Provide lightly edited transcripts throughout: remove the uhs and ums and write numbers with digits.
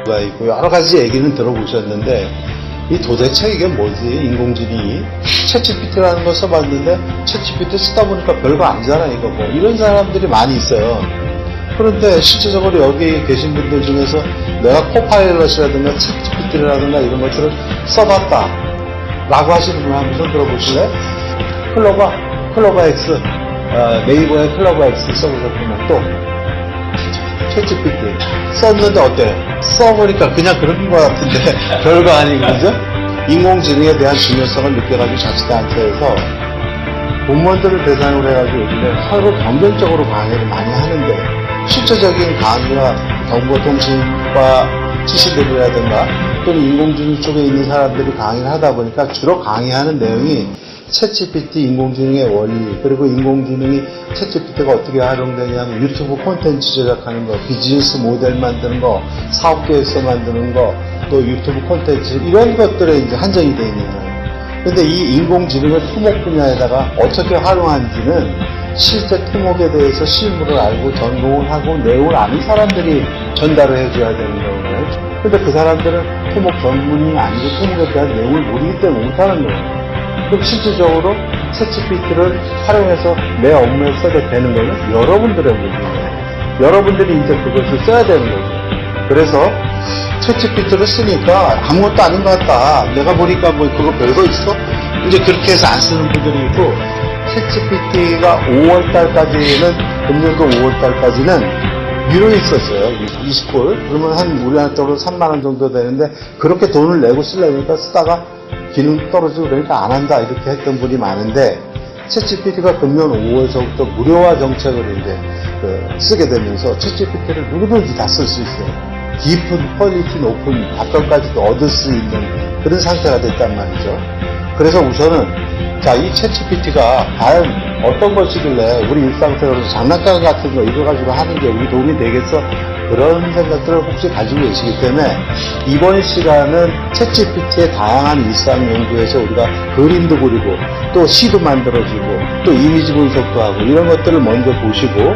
가 있고 여러 가지 얘기는 들어보셨는데 이 도대체 이게 뭐지? 인공지능이 챗GPT라는 거 써봤는데 챗GPT 쓰다 보니까 별거 아니잖아 이거 뭐 이런 사람들이 많이 있어요. 그런데 실제적으로 여기 계신 분들 중에서 내가 코파일럿이라든가 챗GPT라든가 이런 것들을 써봤다 라고 하시는 분 한번 손 들어보실래요? 클로버 X, 네이버의 클로버 X 써보셨구나. 또 챗GPT 썼는데 어때요? 써보니까 그냥 그런 것 같은데 별거 아니고 그죠? 인공지능에 대한 중요성을 느껴가지고 자치단체에서 공무원들을 대상으로 해가지고 요즘에 서로 경쟁적으로 강의를 많이 하는데 실제적인 강의와 정보통신과 지식들이라든가 또는 인공지능 쪽에 있는 사람들이 강의를 하다 보니까 주로 강의하는 내용이 챗GPT 인공지능의 원리 그리고 인공지능이 챗GPT가 어떻게 활용되냐면 유튜브 콘텐츠 제작하는 거, 비즈니스 모델 만드는 거, 사업계획서 만드는 거, 또 유튜브 콘텐츠 이런 것들에 이제 한정이 되어 있는 거예요. 근데 이 인공지능을 토목 분야에다가 어떻게 활용하는지는 실제 토목에 대해서 실무를 알고 전공을 하고 내용을 아는 사람들이 전달을 해줘야 되는 거예요. 근데 그 사람들은 토목 전문이 아니고 토목에 대한 내용을 모르기 때문에 못하는 거예요. 그럼 실질적으로 챗GPT를 활용해서 내 업무에 써도 되는 거는 여러분들의 문제예요. 여러분들이 이제 그것을 써야 되는 거죠. 그래서 챗GPT를 쓰니까 아무것도 아닌 것 같다. 내가 보니까 뭐 그거 별거 있어? 이제 그렇게 해서 안 쓰는 분들이 있고 챗GPT가 5월달까지는 금년도 5월달까지는 유료에 있었어요. 20불. 그러면 한 우리나라 돈으로 3만원 정도 되는데 그렇게 돈을 내고 쓰려니까 쓰다가 기능 떨어지고 그러니까 안 한다 이렇게 했던 분이 많은데 챗GPT가 금년 5월서부터 무료화 정책을 이제 쓰게 되면서 챗GPT를 누구든지 다 쓸 수 있어요. 깊은 퀄리티 높은 답변까지도 얻을 수 있는 그런 상태가 됐단 말이죠. 그래서 우선은 자, 이 챗GPT가 과연 어떤 것이길래 우리 일상생활에서 장난감 같은 거 이거 가지고 하는 게 우리 도움이 되겠어? 그런 생각들을 혹시 가지고 계시기 때문에 이번 시간은 챗GPT의 다양한 일상 연구에서 우리가 그림도 그리고 또 시도 만들어주고 또 이미지 분석도 하고 이런 것들을 먼저 보시고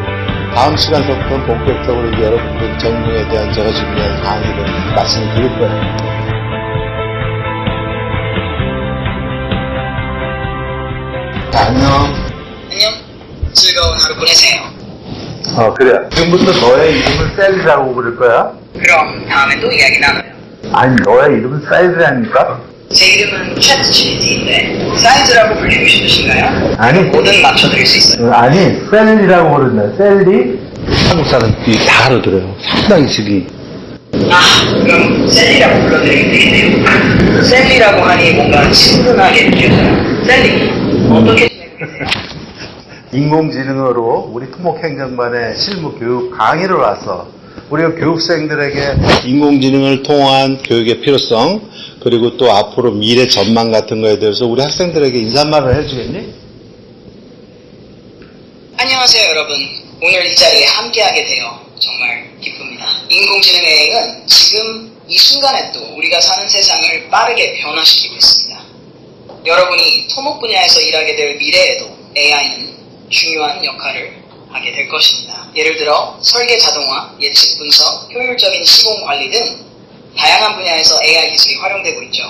다음 시간서부터는 본격적으로 이제 여러분들 전공에 대한 제가 준비한 강의를 말씀을 드릴 거예요. 안녕. 안녕. 즐거운 하루 보내세요. 그래. 지금부터 너의 이름을 셀이라고 부를 거야? 그럼 다음에 또 이야기 나눠요. 아니, 너의 이름은 사이즈라니까? 제 이름은 챗GPT인데 사이즈라고 불리고 싶으신가요? 아니. 뭐든 맞춰드릴 수 있어요. 아니, 셀이라고 부른다. 셀리? 한국 사람들이 다 알아들어요. 상당히 지금. 그럼 셀리라고 불러드리면 되겠네요. 셀리라고 하니 뭔가 친근하게 느껴져요. 셀리, 어떻게 지내고 계세요? 인공지능으로 우리 토목행정반에 실무 교육 강의를 와서 우리가 교육생들에게 인공지능을 통한 교육의 필요성 그리고 또 앞으로 미래 전망 같은 거에 대해서 우리 학생들에게 인사말을 해주겠니? 안녕하세요 여러분. 오늘 이 자리에 함께하게 되어 정말 기쁩니다. 인공지능 AI는 지금 이 순간에 또 우리가 사는 세상을 빠르게 변화시키고 있습니다. 여러분이 토목 분야에서 일하게 될 미래에도 AI는 중요한 역할을 하게 될 것입니다. 예를 들어 설계 자동화, 예측 분석, 효율적인 시공 관리 등 다양한 분야에서 AI 기술이 활용되고 있죠.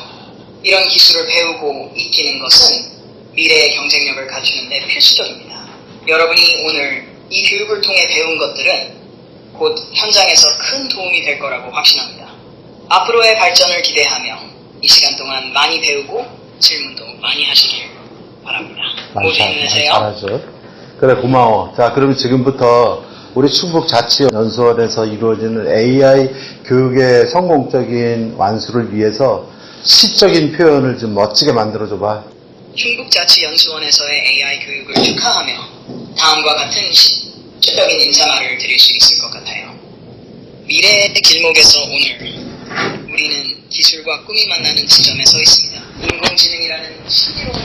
이런 기술을 배우고 익히는 것은 미래의 경쟁력을 갖추는 데 필수적입니다. 여러분이 오늘 이 교육을 통해 배운 것들은 곧 현장에서 큰 도움이 될 거라고 확신합니다. 앞으로의 발전을 기대하며 이 시간 동안 많이 배우고 질문도 많이 하시길 바랍니다. 모두 힘내세요. 잘하죠. 그래, 고마워. 자, 그러면 지금부터 우리 충북자치연수원에서 이루어지는 AI 교육의 성공적인 완수를 위해서 시적인 표현을 좀 멋지게 만들어줘봐. 충북자치연수원에서의 AI 교육을 축하하며 다음과 같은 시적인 인사말을 드릴 수 있을 것 같아요. 미래의 길목에서 오늘 우리는 기술과 꿈이 만나는 지점에 서 있습니다. 인공지능이라는 신비로운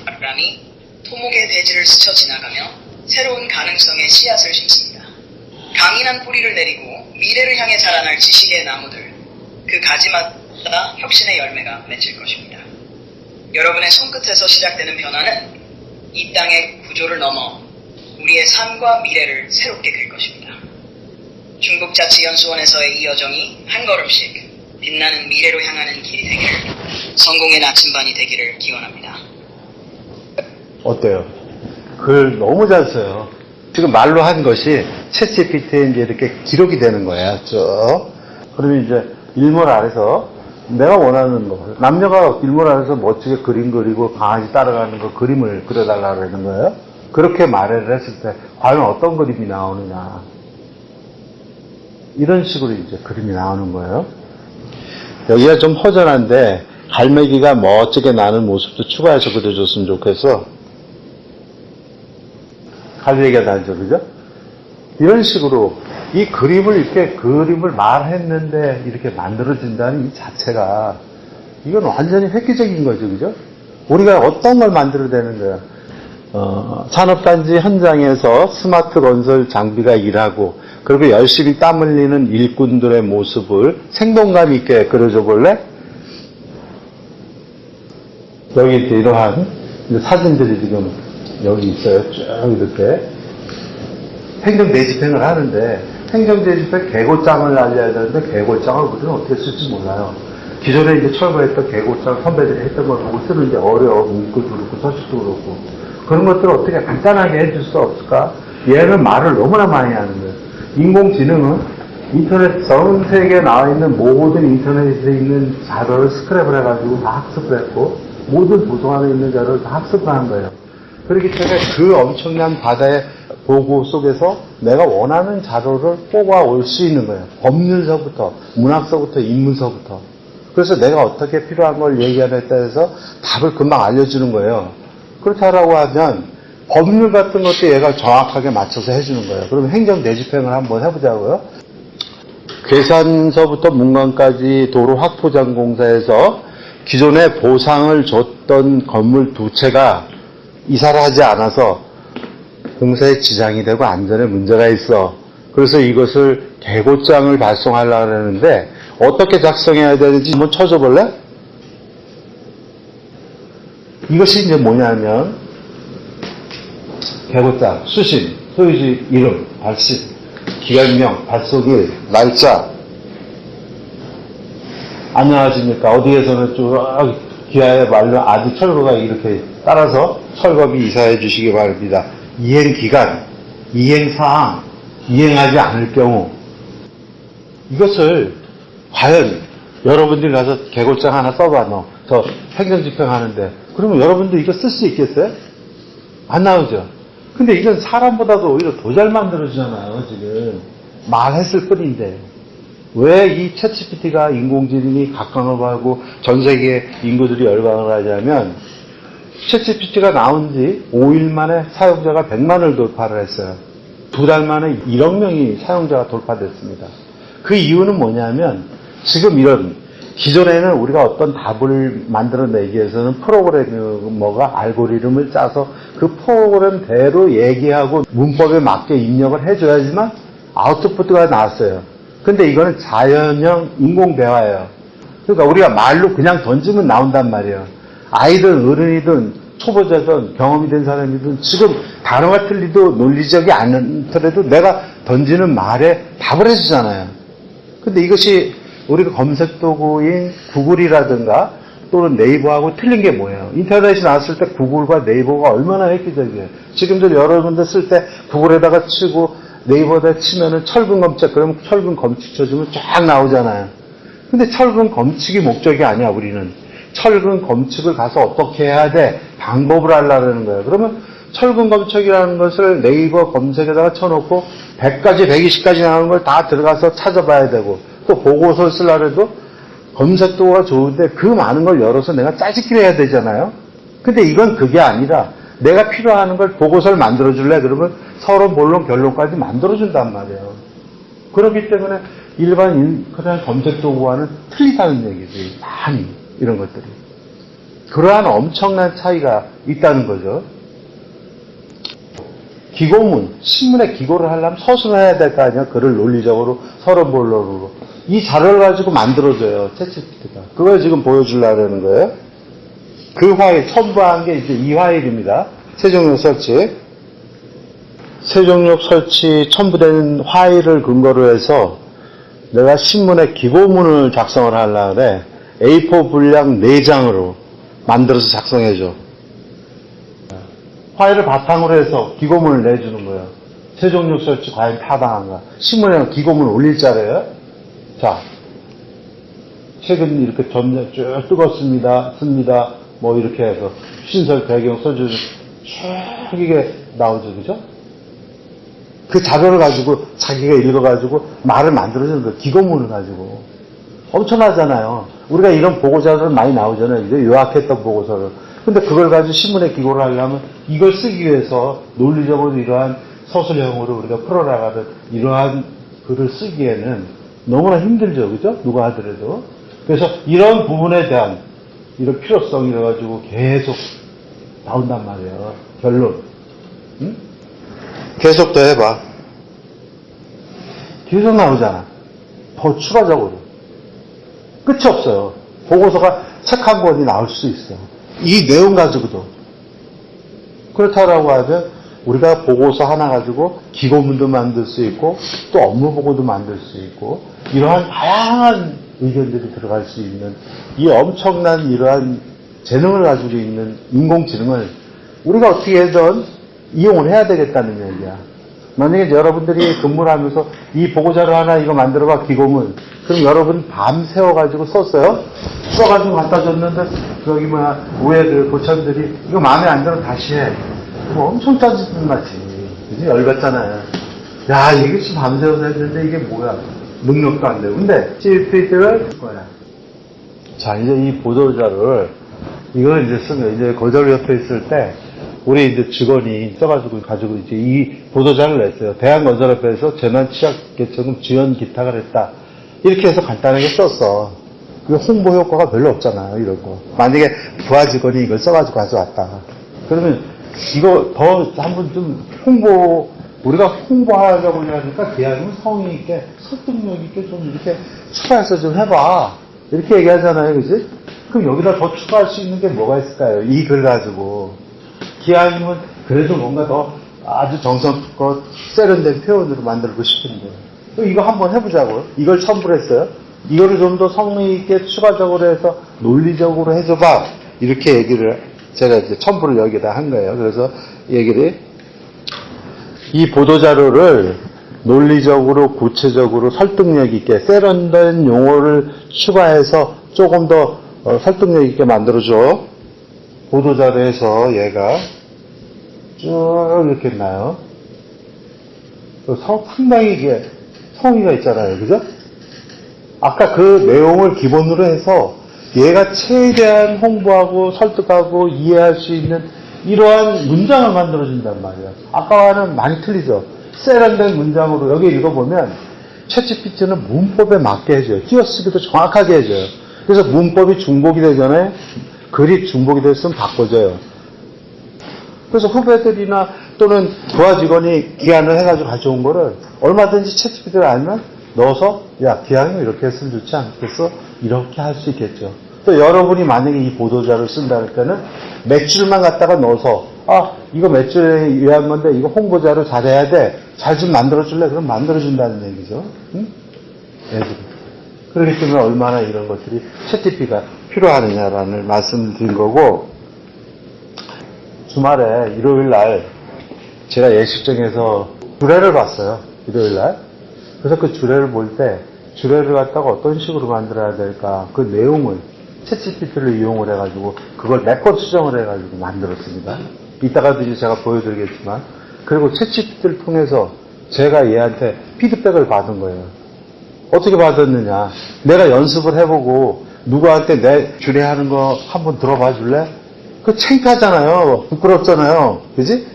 바람이 토목의 대지를 스쳐 지나가며 새로운 가능성의 씨앗을 심습니다. 강인한 뿌리를 내리고 미래를 향해 자라날 지식의 나무들, 그 가지마다 혁신의 열매가 맺힐 것입니다. 여러분의 손끝에서 시작되는 변화는 이 땅의 구조를 넘어 우리의 삶과 미래를 새롭게 그릴 것입니다. 중국자치연수원에서의 이 여정이 한 걸음씩 빛나는 미래로 향하는 길이 되기를, 성공의 나침반이 되기를 기원합니다. 어때요? 글 너무 잘 써요. 지금 말로 한 것이 챗GPT에 이제 이렇게 기록이 되는 거예요. 쭉. 그러면 이제 일몰 아래서 내가 원하는 거, 남녀가 일몰 아래서 멋지게 그림 그리고 강아지 따라가는 거 그림을 그려달라고 그러는 거예요. 그렇게 말을 했을 때 과연 어떤 그림이 나오느냐. 이런 식으로 이제 그림이 나오는 거예요. 여기가 좀 허전한데 갈매기가 멋지게 나는 모습도 추가해서 그려줬으면 좋겠어. 갈매기가 나죠, 그죠? 이런 식으로 이 그림을 이렇게 그림을 말했는데 이렇게 만들어진다는 이 자체가 이건 완전히 획기적인 거죠, 그죠? 우리가 어떤 걸 만들어내는 거야? 산업단지 현장에서 스마트 건설 장비가 일하고 그리고 열심히 땀 흘리는 일꾼들의 모습을 생동감 있게 그려줘 볼래? 여기 이러한 사진들이 지금 여기 있어요. 쭉 이렇게. 행정대집행을 하는데 행정대집행 계고장을 알려야 되는데 계고장을 우리는 어떻게 쓸지 몰라요. 기존에 이제 철거했던 계고장 선배들이 했던 걸 보고 쓰는 게 어려워. 문구도 그렇고 서식도 그렇고. 그런 것들을 어떻게 간단하게 해줄 수 없을까? 얘는 말을 너무나 많이 하는 거예요. 인공지능은 인터넷 전 세계에 나와 있는 모든 인터넷에 있는 자료를 스크랩을 해가지고 다 학습을 했고 모든 도서 안에 있는 자료를 다 학습을 한 거예요. 그렇기 때문에 그 엄청난 바다의 보고 속에서 내가 원하는 자료를 뽑아올 수 있는 거예요. 법률서부터, 문학서부터, 인문서부터. 그래서 내가 어떻게 필요한 걸 얘기하겠다 해서 답을 금방 알려주는 거예요. 그렇다라고 하면 법률 같은 것도 얘가 정확하게 맞춰서 해주는 거예요. 그러면 행정대집행을 한번 해보자고요. 괴산서부터 문관까지 도로 확포장공사에서 기존에 보상을 줬던 건물 두 채가 이사를 하지 않아서 공사에 지장이 되고 안전에 문제가 있어. 그래서 이것을 계고장을 발송하려고 하는데 어떻게 작성해야 되는지 한번 쳐줘 볼래? 이것이 이제 뭐냐면 계고장, 수신, 소유지 이름, 발신, 기간명, 발송일, 날짜. 안녕하십니까. 어디에서는 쭉 기아에 말로 아주 철거가 이렇게 따라서 철거비 이사해 주시기 바랍니다. 이행기간, 이행사항, 이행하지 않을 경우. 이것을 과연 여러분들이 가서 계고장 하나 써봐, 저 행정집행하는데. 그러면 여러분도 이거 쓸 수 있겠어요? 안 나오죠? 근데 이건 사람보다도 오히려 더 잘 만들어주잖아요, 지금. 말했을 뿐인데. 왜 이 챗GPT가 인공지능이 각광을 받고 전 세계 인구들이 열광을 하냐면, 챗GPT가 나온 지 5일 만에 사용자가 100만을 돌파를 했어요. 2달 만에 1억 명이 사용자가 돌파됐습니다. 그 이유는 뭐냐면, 지금 이런, 기존에는 우리가 어떤 답을 만들어내기 위해서는 프로그래머가 알고리즘을 짜서 그 프로그램대로 얘기하고 문법에 맞게 입력을 해줘야지만 아웃풋가 나왔어요. 근데 이거는 자연형 인공대화예요. 그러니까 우리가 말로 그냥 던지면 나온단 말이에요. 아이든 어른이든 초보자든 경험이 된 사람이든 지금 단어가 틀리도 논리적이 않더라도 내가 던지는 말에 답을 해주잖아요. 근데 이것이 우리가 검색 도구인 구글이라든가 또는 네이버하고 틀린 게 뭐예요? 인터넷이 나왔을 때 구글과 네이버가 얼마나 획기적이에요. 지금도 여러분들 쓸 때 구글에다가 치고 네이버에다 치면은 철근 검색, 그러면 철근 검색 쳐주면 쫙 나오잖아요. 근데 철근 검색이 목적이 아니야, 우리는. 철근 검색을 가서 어떻게 해야 돼? 방법을 하려는 거예요. 그러면 철근 검색이라는 것을 네이버 검색에다가 쳐놓고 100가지, 120가지 나오는 걸 다 들어가서 찾아봐야 되고 또 보고서를 쓰려고 해도 검색도가 좋은데 그 많은 걸 열어서 내가 짜집기를 해야 되잖아요. 근데 이건 그게 아니라 내가 필요한 걸 보고서를 만들어줄래? 그러면 서론, 본론, 결론까지 만들어준단 말이에요. 그렇기 때문에 일반 그런 검색도구와는 틀리다는 얘기지. 많이 이런 것들이. 그러한 엄청난 차이가 있다는 거죠. 기고문, 신문에 기고를 하려면 서술을 해야 될 거 아니야. 글을 논리적으로, 서론, 본론으로. 이 자료를 가지고 만들어줘요. 챗GPT가. 그걸 지금 보여주려는 거예요. 그 파일, 첨부한 게 이제 이 파일입니다. 최종용 설치. 세종역 설치 첨부된 화의를 근거로 해서 내가 신문에 기고문을 작성을 하려고 해. A4 분량 4장으로 만들어서 작성해줘. 화의를 바탕으로 해서 기고문을 내주는 거예요. 세종역 설치 과연 타당한가? 신문에 기고문 올릴 자리에요. 자, 최근 이렇게 전면 쭉 뜨겁습니다. 씁니다. 뭐 이렇게 해서 신설 배경 써주는 쭉 이게 나오죠. 그죠? 그 자료를 가지고 자기가 읽어가지고 말을 만들어주는 거예요. 기고문을 가지고. 엄청나잖아요. 우리가 이런 보고자료를 많이 나오잖아요. 이제 요약했던 보고서를. 근데 그걸 가지고 신문에 기고를 하려면 이걸 쓰기 위해서 논리적으로 이러한 서술형으로 우리가 풀어나가는 이러한 글을 쓰기에는 너무나 힘들죠. 그죠? 누가 하더라도. 그래서 이런 부분에 대한 이런 필요성이라 가지고 계속 나온단 말이에요. 결론. 응? 계속 더 해봐. 계속 나오잖아. 더 추가적으로. 끝이 없어요. 보고서가 책 한 권이 나올 수 있어. 이 내용 가지고도. 그렇다라고 하면 우리가 보고서 하나 가지고 기고문도 만들 수 있고 또 업무 보고도 만들 수 있고 이러한 다양한 의견들이 들어갈 수 있는 이 엄청난 이러한 재능을 가지고 있는 인공지능을 우리가 어떻게든 이용을 해야 되겠다는 얘기야. 만약에 여러분들이 근무를 하면서 이 보고자료 하나 이거 만들어봐 기고문. 그럼 여러분 밤 새워가지고 썼어요? 써가지고 갖다 줬는데 여기 우애들 고참들이 이거 마음에 안 들어 다시 해. 뭐 엄청 짜증 나지. 그지? 열받잖아요. 야 이게 지금 밤새워서 했는데 이게 뭐야. 능력도 안 되고. 근데 CPT를 뭐야. 자 이제 이 보도자료를 이걸 이제 쓰면 이제 거절 옆에 있을 때 우리 이제 직원이 써가지고 가지고 이제 이 보도자료를 냈어요. 대한건설협회에서 재난취약계층 지원 기탁을 했다. 이렇게 해서 간단하게 썼어. 그 홍보 효과가 별로 없잖아요. 이런 거. 만약에 부하 직원이 이걸 써가지고 가져왔다. 그러면 이거 더 한번 좀 우리가 홍보하려고 하니까 대한민국 성의 있게 설득력 있게 좀 이렇게 추가해서 좀 해봐. 이렇게 얘기하잖아요. 그지? 그럼 여기다 더 추가할 수 있는 게 뭐가 있을까요? 이 글 가지고. 기왕이면 그래도 뭔가 더 아주 정성껏 세련된 표현으로 만들고 싶은데. 이거 한번 해보자고요. 이걸 첨부를 했어요. 이거를 좀 더 성의 있게 추가적으로 해서 논리적으로 해줘봐. 이렇게 얘기를 제가 이제 첨부를 여기다 한 거예요. 그래서 이 보도자료를 논리적으로 구체적으로 설득력 있게 세련된 용어를 추가해서 조금 더 설득력 있게 만들어줘. 보도자료에서 얘가 쭉 이렇게 있나요? 상당히 이게 성의가 있잖아요. 그죠? 아까 그 내용을 기본으로 해서 얘가 최대한 홍보하고 설득하고 이해할 수 있는 이러한 문장을 만들어준단 말이에요. 아까와는 많이 틀리죠. 세련된 문장으로 여기 읽어보면 챗GPT는 문법에 맞게 해줘요. 띄어쓰기도 정확하게 해줘요. 그래서 문법이 중복이 되잖아요. 글이 중복이 됐으면 바꿔줘요. 그래서 후배들이나 또는 부하 직원이 기한을 해가지고 가져온 거를 얼마든지 챗GPT를 알면 넣어서 야 기한이면 이렇게 했으면 좋지 않겠어? 이렇게 할 수 있겠죠. 또 여러분이 만약에 이 보도자료를 쓴다 할 때는 몇 줄만 갖다가 넣어서 이거 몇 줄에 의한 건데 이거 홍보자료 잘해야 돼. 잘 좀 만들어줄래? 그럼 만들어준다는 얘기죠. 응? 애들이. 그렇기 때문에 얼마나 이런 것들이 챗GPT가 필요하느냐라는 말씀을 드린 거고, 주말에 일요일 날 제가 예식장에서 주례를 봤어요. 일요일 날. 그래서 그 주례를 볼 때 주례를 갖다가 어떤 식으로 만들어야 될까 그 내용을 챗GPT를 이용을 해가지고 그걸 레코드 수정을 해가지고 만들었습니다. 이따가도 이제 제가 보여드리겠지만, 그리고 챗GPT를 통해서 제가 얘한테 피드백을 받은 거예요. 어떻게 받았느냐? 내가 연습을 해보고 누구한테 내 주례하는 거 한번 들어봐 줄래? 그 창피하잖아요. 부끄럽잖아요. 그지?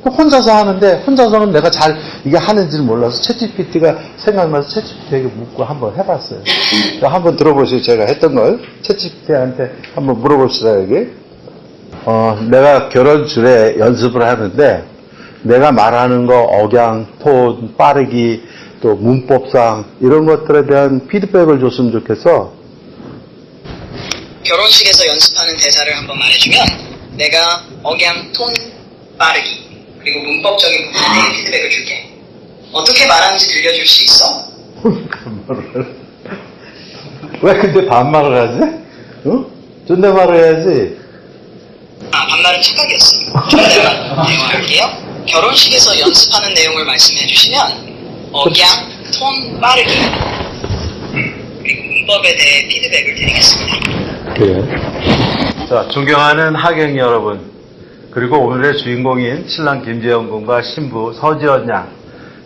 혼자서 하는데 혼자서는 내가 잘 이게 하는지를 몰라서 챗GPT가 생각나서 챗GPT에게 묻고 한번 해봤어요. 한번 들어보시죠. 제가 했던 걸 챗GPT한테 한번 물어봅시다. 여기 내가 결혼 주례 연습을 하는데 내가 말하는 거 억양, 톤, 빠르기, 또 문법상 이런 것들에 대한 피드백을 줬으면 좋겠어. 결혼식에서 연습하는 대사를 한번 말해주면 내가 억양, 톤, 빠르기 그리고 문법적인 부분에 대해 피드백을 줄게. 어떻게 말하는지 들려줄 수 있어? 왜 근데 반말을 하지? 어? 존댓말을 해야지. 반말은 착각이었어. 존댓말 대화할게요. 결혼식에서 연습하는 내용을 말씀해 주시면 억양, 톤, 빠르기 그리고 문법에 대해 피드백을 드리겠습니다. 그래요. 자, 존경하는 하객 여러분, 그리고 오늘의 주인공인 신랑 김재영 군과 신부 서지연 양,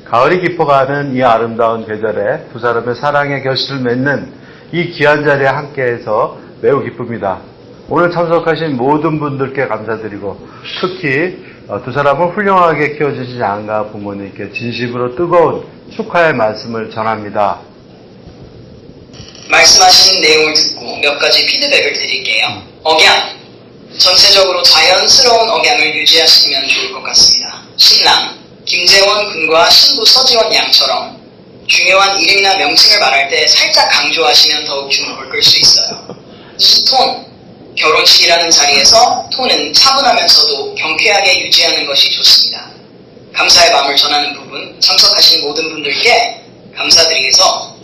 가을이 깊어가는 이 아름다운 계절에 두 사람의 사랑의 결실을 맺는 이 귀한 자리에 함께해서 매우 기쁩니다. 오늘 참석하신 모든 분들께 감사드리고 특히 두 사람을 훌륭하게 키워주신 양가 부모님께 진심으로 뜨거운 축하의 말씀을 전합니다. 말씀하신 내용을 듣고 몇 가지 피드백을 드릴게요. 억양. 전체적으로 자연스러운 억양을 유지하시면 좋을 것 같습니다. 신랑 김재원 군과 신부 서지원 양처럼 중요한 이름이나 명칭을 말할 때 살짝 강조하시면 더욱 주목을 끌 수 있어요. 이 톤. 결혼식이라는 자리에서 톤은 차분하면서도 경쾌하게 유지하는 것이 좋습니다. 감사의 마음을 전하는 부분, 참석하신 모든 분들께 감사드리겠어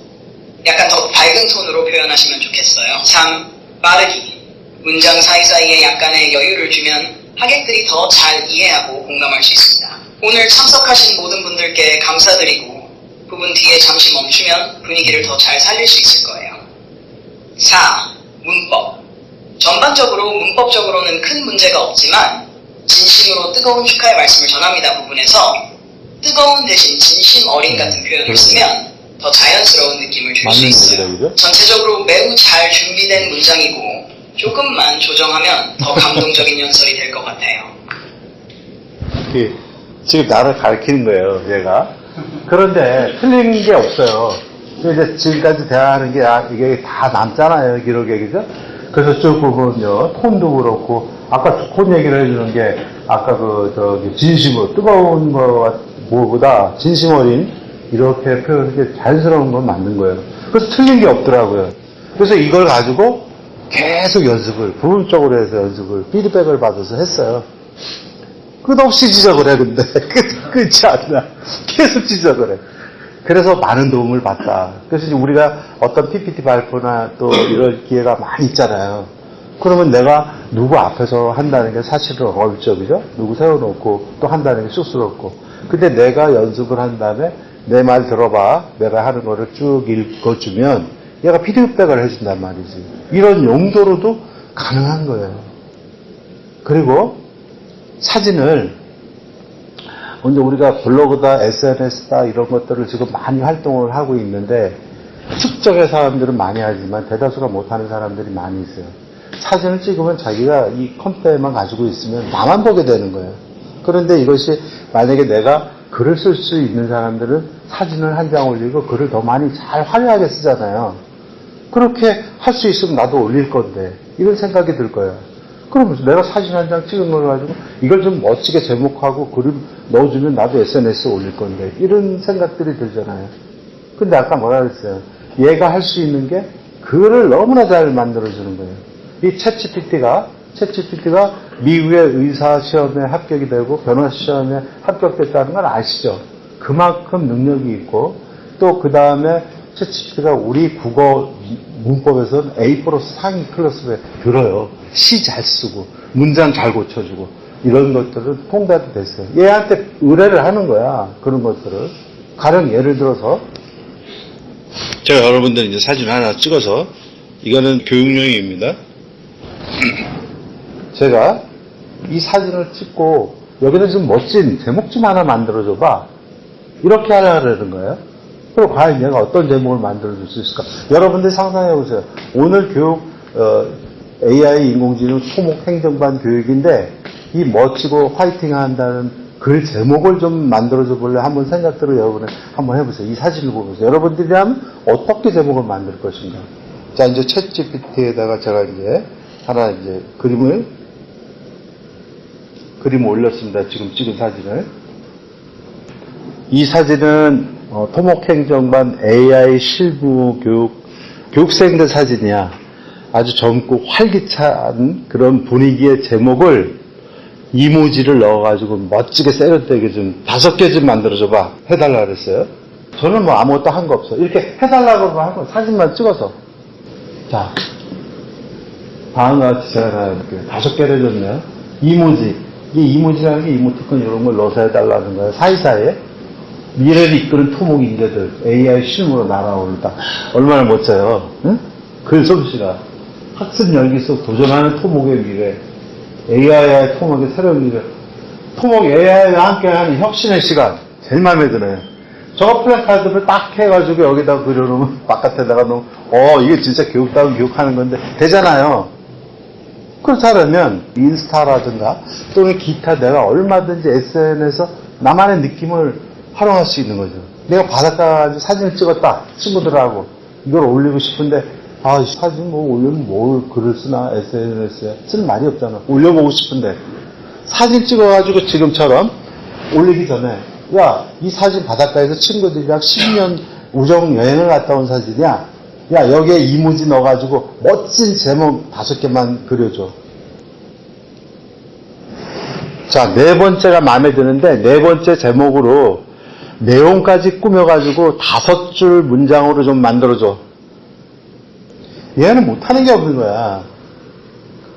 약간 더 밝은 톤으로 표현하시면 좋겠어요. 3. 빠르기. 문장 사이사이에 약간의 여유를 주면 하객들이 더 잘 이해하고 공감할 수 있습니다. 오늘 참석하신 모든 분들께 감사드리고 부분 뒤에 잠시 멈추면 분위기를 더 잘 살릴 수 있을 거예요. 4. 문법. 전반적으로 문법적으로는 큰 문제가 없지만 진심으로 뜨거운 축하의 말씀을 전합니다 부분에서 뜨거운 대신 진심 어린 같은 표현을 쓰면 더 자연스러운 느낌을 줄 수 있어요. 전체적으로 매우 잘 준비된 문장이고 조금만 조정하면 더 감동적인 연설이 될 것 같아요. 지금 나를 가르치는 거예요, 얘가. 그런데 틀린 게 없어요. 이제 지금까지 대화하는 게 이게 다 남잖아요, 기록에, 그죠? 그래서 쭉 보면요, 톤도 그렇고, 아까 톤 얘기를 해주는 게, 아까 진심으로, 뜨거운 거보다 진심 어린, 이렇게 표현이 자연스러운 건 맞는 거예요. 그래서 틀린 게 없더라고요. 그래서 이걸 가지고 계속 연습을, 부분적으로 해서 연습을, 피드백을 받아서 했어요. 끝없이 지적을 해, 근데. 끝이 않나. 계속 지적을 해. 그래서 많은 도움을 받다. 그래서 이제 우리가 어떤 PPT 발표나 또 이럴 기회가 많이 있잖아요. 그러면 내가 누구 앞에서 한다는 게 사실은 어렵죠, 그죠? 누구 세워놓고 또 한다는 게 쑥스럽고. 근데 내가 연습을 한 다음에 내 말 들어봐. 내가 하는 거를 쭉 읽어주면 얘가 피드백을 해준단 말이지. 이런 용도로도 가능한 거예요. 그리고 사진을 먼저 우리가 블로그다, SNS다 이런 것들을 지금 많이 활동을 하고 있는데 특정의 사람들은 많이 하지만 대다수가 못하는 사람들이 많이 있어요. 사진을 찍으면 자기가 이 컴퓨터에만 가지고 있으면 나만 보게 되는 거예요. 그런데 이것이 만약에 내가 글을 쓸 수 있는 사람들은 사진을 한 장 올리고 글을 더 많이 잘 화려하게 쓰잖아요. 그렇게 할 수 있으면 나도 올릴 건데 이런 생각이 들 거예요. 그러면서 내가 사진 한 장 찍은 걸 가지고 이걸 좀 멋지게 제목하고 그림 넣어주면 나도 SNS에 올릴 건데 이런 생각들이 들잖아요. 근데 아까 뭐라 그랬어요? 얘가 할 수 있는 게 글을 너무나 잘 만들어주는 거예요. 이 챗GPT가 미국의 의사 시험에 합격이 되고 변호사 시험에 합격됐다는 걸 아시죠? 그만큼 능력이 있고 또 그 다음에 챗GPT가 우리 국어 문법에서는 A 플러스 상위 클래스에 들어요. 시 잘 쓰고 문장 잘 고쳐주고 이런 것들은 통달이 됐어요. 얘한테 의뢰를 하는 거야. 그런 것들을. 가령 예를 들어서 제가 여러분들 이제 사진 하나 찍어서 이거는 교육용입니다. 제가 이 사진을 찍고 여기다 좀 멋진 제목 좀 하나 만들어줘봐. 이렇게 하려는 거예요. 그럼 과연 얘가 어떤 제목을 만들어줄 수 있을까? 여러분들 상상해보세요. 오늘 교육, AI 인공지능 토목 행정반 교육인데 이 멋지고 화이팅 한다는 글 제목을 좀 만들어줘 볼래? 한번 생각들을 여러분은 한번 해보세요. 이 사진을 보면서. 여러분들이 하면 어떻게 제목을 만들 것인가? 자, 이제 챗GPT에다가 제가 이제 하나 이제 그림을 올렸습니다. 지금 찍은 사진을. 이 사진은 토목행정반 AI 실무 교육생들 사진이야. 아주 젊고 활기찬 그런 분위기의 제목을 이모지를 넣어가지고 멋지게 세련되게 좀 5개 좀 만들어줘봐. 해달라 그랬어요. 저는 뭐 아무것도 한 거 없어. 이렇게 해달라고 하고 사진만 찍어서. 자, 다음과 같이 제가 이렇게 5개를 해줬네요. 이모지. 이 이모지라는 게 이모티콘 이런 걸 넣어서 해달라는 거예요. 사이사이에. 미래를 이끄는 토목 인재들. AI 실무로 날아오르다. 얼마나 멋져요. 응? 글 솜씨가. 학습 열기 속 도전하는 토목의 미래. AI와의 토목의 새로운 미래. 토목 AI와 함께하는 혁신의 시간. 제일 마음에 드네요. 저거 플래카드를 딱 해가지고 여기다 그려놓으면 바깥에다가 놓으면 이게 진짜 교육다운 교육하는 건데 되잖아요. 그렇다면 인스타라든가 또는 기타 내가 얼마든지 SNS에서 나만의 느낌을 활용할 수 있는 거죠. 내가 바닷가 사진을 찍었다 친구들하고 이걸 올리고 싶은데 이 사진 뭐 올리면 뭘 글을 쓰나 SNS에 쓸 말이 없잖아. 올려보고 싶은데 사진 찍어가지고 지금처럼 올리기 전에 이 사진 바닷가에서 친구들이랑 10년 우정 여행을 갔다 온 사진이야. 여기에 이모지 넣어가지고 멋진 제목 5개만 그려줘. 자, 4번째가 마음에 드는데 4번째 제목으로 내용까지 꾸며가지고 5줄 문장으로 좀 만들어줘. 얘는 못하는 게 없는 거야.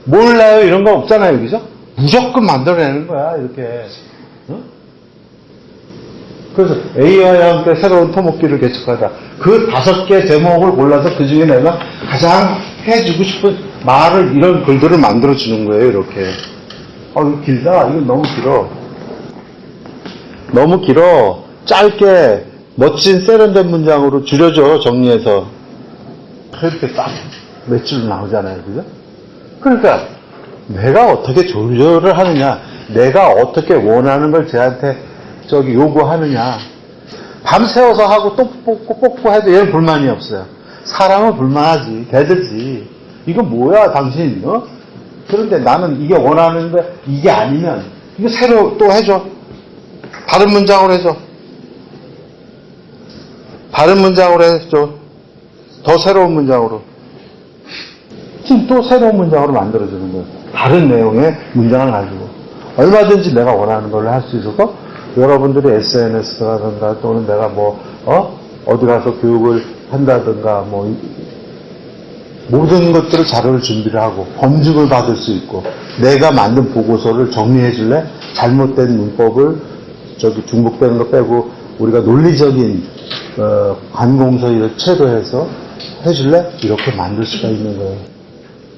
몰라요 이런 거 없잖아요. 그죠? 무조건 만들어내는 거야 이렇게. 어? 그래서 AI와 함께 새로운 토목기를 개척하자. 그 5개 제목을 골라서 그 중에 내가 가장 해주고 싶은 말을 이런 글들을 만들어주는 거예요 이렇게. 이거 길다. 이거 너무 길어. 너무 길어. 짧게 멋진 세련된 문장으로 줄여줘. 정리해서. 이렇게 딱 몇 줄 나오잖아요. 그죠? 그러니까 내가 어떻게 조절을 하느냐, 내가 어떻게 원하는 걸 쟤한테 요구하느냐. 밤새워서 하고 또 뽑고 해도 얘는 불만이 없어요. 사람은 불만하지. 대들지. 이거 뭐야 당신. 그런데 나는 이게 원하는데 이게 아니면 이거 새로 또 해줘. 다른 문장으로 해줘. 다른 문장으로 해줘. 더 새로운 문장으로. 지금 또 새로운 문장으로 만들어주는 거예요. 다른 내용의 문장을 가지고. 얼마든지 내가 원하는 걸 할 수 있어서 여러분들이 SNS라든가 또는 내가 어디 가서 교육을 한다든가 모든 것들을 자료를 준비를 하고 검증을 받을 수 있고 내가 만든 보고서를 정리해 줄래? 잘못된 문법을 중복되는 거 빼고 우리가 논리적인 관공서를 채도해서 해줄래? 이렇게 만들 수가 있는 거예요.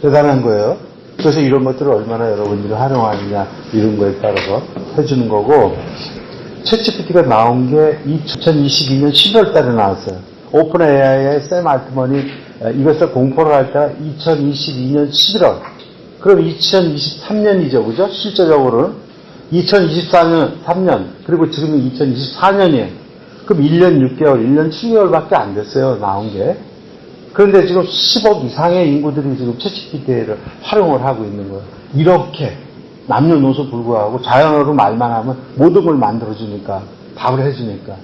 대단한 거예요. 그래서 이런 것들을 얼마나 여러분들이 활용하느냐 이런 거에 따라서 해주는 거고 챗GPT가 나온 게 2022년 11월 달에 나왔어요. 오픈 AI의 샘 알트먼이 이것을 공포를 할 때가 2022년 11월. 그럼 2023년이죠. 그죠? 실제적으로는. 2024년, 3년. 그리고 지금은 2024년이에요. 그럼 1년 6개월, 1년 7개월밖에 안 됐어요. 나온 게. 그런데 지금 10억 이상의 인구들이 지금 챗GPT를 활용을 하고 있는 거예요. 이렇게 남녀노소 불구하고 자연어로 말만 하면 모든 걸 만들어주니까, 답을 해주니까.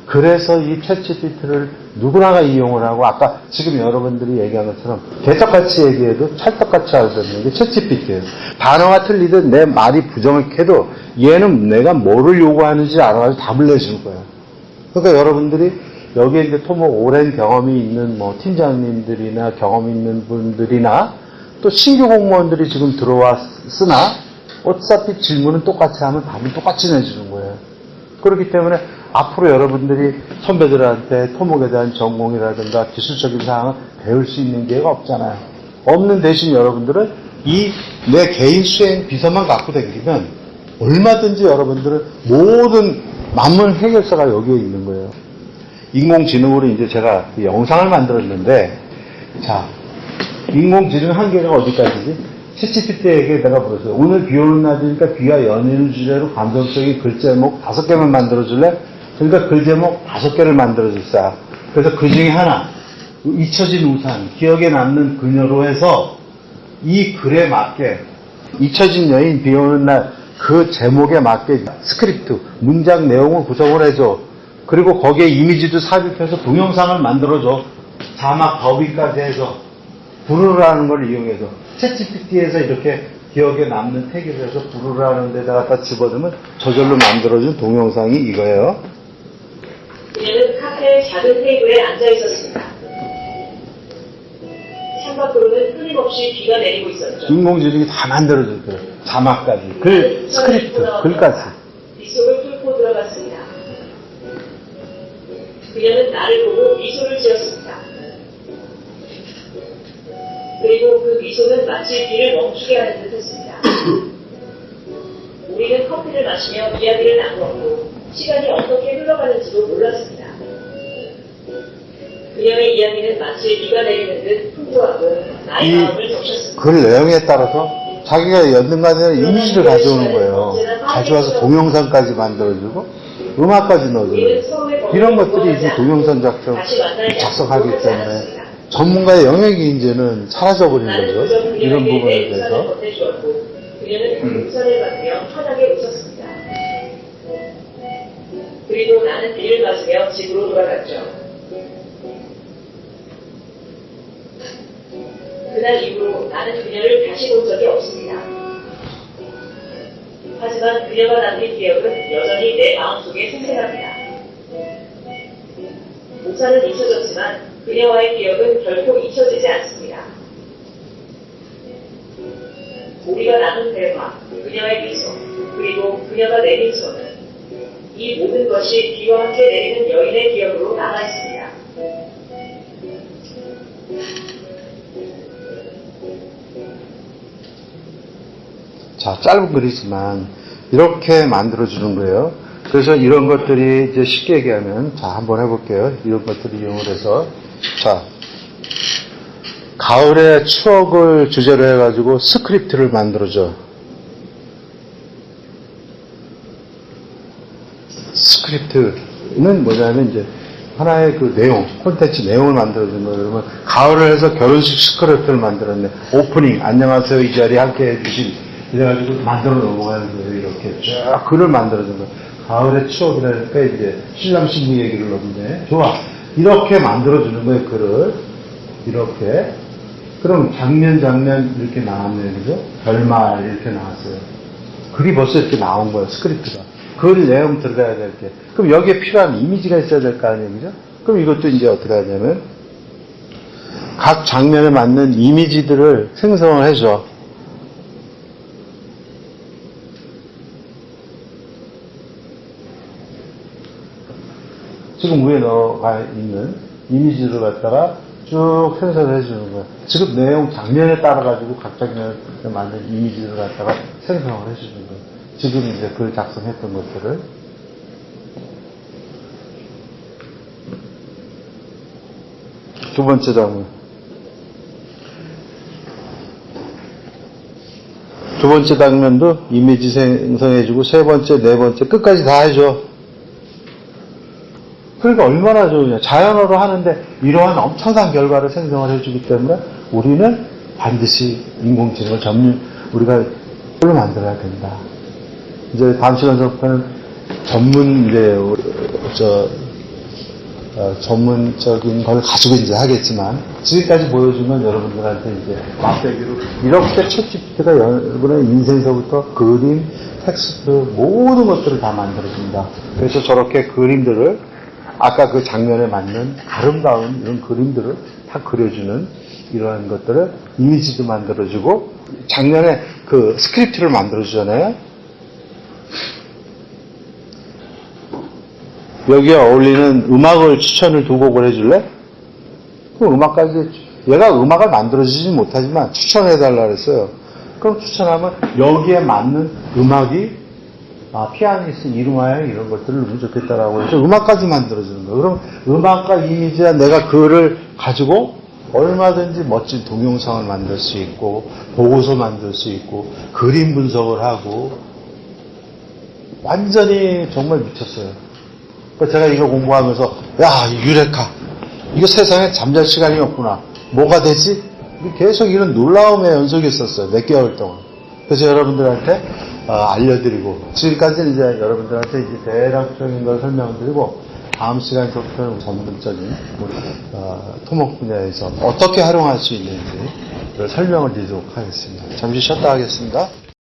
그래서 이 챗GPT를 누구나가 이용을 하고 아까 지금 여러분들이 얘기한 것처럼 개떡같이 얘기해도 찰떡같이 알아듣는 게 챗GPT예요. 단어가 틀리든 내 말이 부정확해도 얘는 내가 뭐를 요구하는지 알아가지고 답을 내주는 거예요. 그러니까 여러분들이 여기에 이제 토목 오랜 경험이 있는 팀장님들이나 경험 있는 분들이나 또 신규 공무원들이 지금 들어왔으나 어차피 질문은 똑같이 하면 답은 똑같이 내주는 거예요. 그렇기 때문에 앞으로 여러분들이 선배들한테 토목에 대한 전공이라든가 기술적인 사항을 배울 수 있는 기회가 없잖아요. 없는 대신 여러분들은 이 내 개인 수행 비서만 갖고 다니면 얼마든지 여러분들은 모든 만문 해결사가 여기에 있는 거예요. 인공지능으로 이제 제가 영상을 만들었는데, 자, 인공지능 한계가 어디까지지? 챗GPT에게 내가 물었어요. 오늘 비 오는 날이니까 비와 연인을 주제로 감성적인 글 제목 5개만 만들어줄래? 그러니까 글 제목 5개를 만들어줬어요. 그래서 그 중에 하나, 잊혀진 우산, 기억에 남는 그녀로 해서 이 글에 맞게, 잊혀진 여인, 비 오는 날, 그 제목에 맞게 스크립트, 문장 내용을 구성을 해줘. 그리고 거기에 이미지도 삽입해서 동영상을 만들어줘. 자막 더빙까지 해서 부르라는 걸 이용해서 챗GPT에서 이렇게 기억에 남는 택을 해서 부르라는 데다가 갖다 집어넣으면 저절로 만들어준 동영상이 이거예요. 그녀는 카페의 작은 테이블에 앉아 있었습니다. 창밖으로는 끊임없이 비가 내리고 있었죠. 인공지능이 다 만들어줬어요. 자막까지, 글, 스크립트, 글까지. 빗속을 뚫고 들어갔습니다. 그녀는 나를 보고 미소를 지었습니다. 그리고 그 미소는 마치 비를 멈추게 하는 듯 했습니다. 우리는 커피를 마시며 이야기를 나누었고 시간이 어떻게 흘러가는지도 몰랐습니다. 그녀의 이야기는 마치 비가 내리는 듯 풍부하고 나의 마음을 적셨습니다. 글 내용에 따라서 자기가 연등간에 이미지를 가져오는 거예요. 가져와서 동영상까지 만들어주고 음악까지 넣어주고 이런 것들이 이제 동영상 작성하기 때문에 전문가의 영역이 이제는 사라져버린 거죠. 이런 부분에 대해서. 그녀는 그 우산을 받으며 환하게 웃었습니다. 그리고 나는 비를 맞으며 집으로 돌아갔죠. 그날 이후로 나는 그녀를 다시 본 적이 없습니다. 하지만 그녀가 남긴 기억은 여전히 내 마음속에 생생합니다. 우산은 잊혀졌지만 그녀와의 기억은 결코 잊혀지지 않습니다. 우리가 나눈 대화, 그녀의 미소, 그리고 그녀가 내린 손은 이 모든 것이 비와 함께 내리는 여인의 기억으로 남아있습니다. 자, 짧은 글이지만 이렇게 만들어주는 거예요. 그래서 이런 것들이 이제 쉽게 얘기하면, 자, 한번 해볼게요. 이런 것들을 이용을 해서. 자, 가을의 추억을 주제로 해가지고 스크립트를 만들어줘. 스크립트는 뭐냐면 이제 하나의 그 내용, 콘텐츠 내용을 만들어준 거예요. 그러면 가을을 해서 결혼식 스크립트를 만들었네. 오프닝, 안녕하세요. 이 자리에 함께 해주신. 이래가지고 만들어 넘어가는 거예요. 이렇게 쫙 글을 만들어준 거예요. 가을의 추억이라니까 이제 신랑 신부 얘기를 넣는데 좋아. 이렇게 만들어주는 거예요. 글을. 이렇게. 그럼 장면 이렇게 나왔네요. 그죠? 결말 이렇게 나왔어요. 글이 벌써 이렇게 나온 거예요. 스크립트가. 글 내용 들어가야 될 게. 그럼 여기에 필요한 이미지가 있어야 될 거 아니에요. 그죠? 그럼 이것도 이제 어떻게 하냐면 각 장면에 맞는 이미지들을 생성을 해줘. 지금 위에 넣어가 있는 이미지를 갖다가 쭉 생성을 해주는 거예요. 지금 내용 장면에 따라가지고 각 장면에 맞는 이미지를 갖다가 생성을 해주는 거예요. 지금 이제 글 작성했던 것들을. 두 번째 장면. 두 번째 장면도 이미지 생성해주고, 세 번째, 네 번째, 끝까지 다 해줘. 그러니까 얼마나 좋으냐. 자연어로 하는데 이러한 엄청난 결과를 생성을 해주기 때문에 우리는 반드시 인공지능을 우리가 를 만들어야 된다. 이제 다음 시간서부터는 전문적인 걸 가지고 이제 하겠지만, 지금까지 보여주면 여러분들한테 이제 맛배기로 이렇게 챗GPT가 여러분의 인생서부터 그림, 텍스트, 모든 것들을 다 만들어준다. 그래서 저렇게 그림들을 아까 그 장면에 맞는 아름다운 이런 그림들을 다 그려주는 이러한 것들을 이미지도 만들어주고, 장면에 그 스크립트를 만들어주잖아요. 여기에 어울리는 음악을 추천을 두 곡을 해줄래? 그 음악까지, 얘가 음악을 만들어주지 못하지만 추천해달라 그랬어요. 그럼 추천하면 여기에 맞는 음악이 피아니스트 이루마야 이런 것들을 넣으면 좋겠다라고 해서 음악까지 만들어주는 거예요. 그럼 음악과 이미지와 내가 그를 가지고 얼마든지 멋진 동영상을 만들 수 있고, 보고서 만들 수 있고, 그림 분석을 하고, 완전히 정말 미쳤어요. 제가 이거 공부하면서, 야, 유레카. 이거 세상에 잠잘 시간이 없구나. 뭐가 되지? 계속 이런 놀라움의 연속이 있었어요. 몇 개월 동안. 그래서 여러분들한테 알려드리고, 지금까지는 이제 여러분들한테 이제 대략적인 걸 설명드리고, 다음 시간부터는 전문적인 토목 분야에서 어떻게 활용할 수 있는지 설명을 드리도록 하겠습니다. 잠시 쉬었다 하겠습니다.